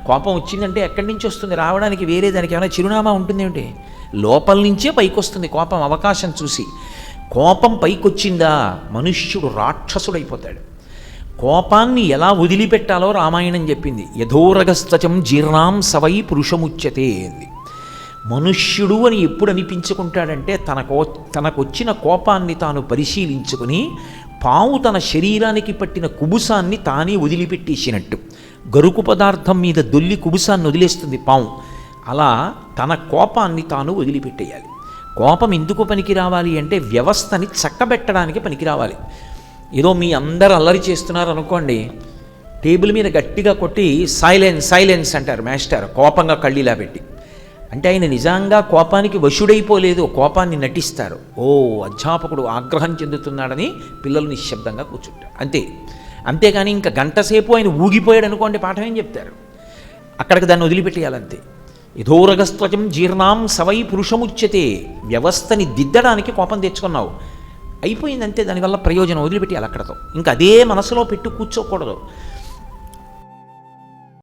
కోపం వచ్చిందంటే ఎక్కడి నుంచి వస్తుంది రావడానికి? వేరే దానికి ఏమైనా చిరునామా ఉంటుంది ఏమిటి? లోపల నుంచే పైకి వస్తుంది కోపం అవకాశం చూసి. కోపం పైకొచ్చిందా మనుష్యుడు రాక్షసుడైపోతాడు. కోపాన్ని ఎలా వదిలిపెట్టాలో రామాయణం చెప్పింది. యథోరగస్తచం జీర్ణాం సవై పురుషముచ్యతే అంది. మనుష్యుడు అని ఎప్పుడు అనిపించుకుంటాడంటే తనకొచ్చిన కోపాన్ని తాను పరిశీలించుకుని పాము తన శరీరానికి పట్టిన కుబుసాన్ని తానే వదిలిపెట్టేసినట్టు. గరుకు పదార్థం మీద దొల్లి కుబుసాన్ని వదిలేస్తుంది పాము. అలా తన కోపాన్ని తాను వదిలిపెట్టేయాలి. కోపం ఎందుకు పనికి రావాలి అంటే వ్యవస్థని చక్కబెట్టడానికి పనికి రావాలి. ఏదో మీ అందరు అల్లరి చేస్తున్నారు అనుకోండి, టేబుల్ మీద గట్టిగా కొట్టి సైలెన్స్ సైలెన్స్ అంటారు మాస్టర్ కోపంగా కళ్ళిలా పెట్టి. అంటే ఆయన నిజంగా కోపానికి వశుడైపోలేదు, కోపాన్ని నటిస్తారు. ఓ అధ్యాపకుడు ఆగ్రహం చెందుతున్నాడని పిల్లలు నిశ్శబ్దంగా కూర్చుంటారు అంతే. అంతేగాని ఇంకా గంటసేపు ఆయన ఊగిపోయాడు అనుకోండి పాఠం ఏం చెప్తారు? అక్కడికి దాన్ని వదిలిపెట్టేయాలంతే. యథోరగస్త్వచం జీర్ణాం సవై పురుషముచ్యతే. వ్యవస్థని దిద్దడానికి కోపం తెచ్చుకున్నావు, అయిపోయిందంతే. దానివల్ల ప్రయోజనం వదిలిపెట్టేయాలి అక్కడతో. ఇంకా అదే మనసులో పెట్టు కూర్చోకూడదు.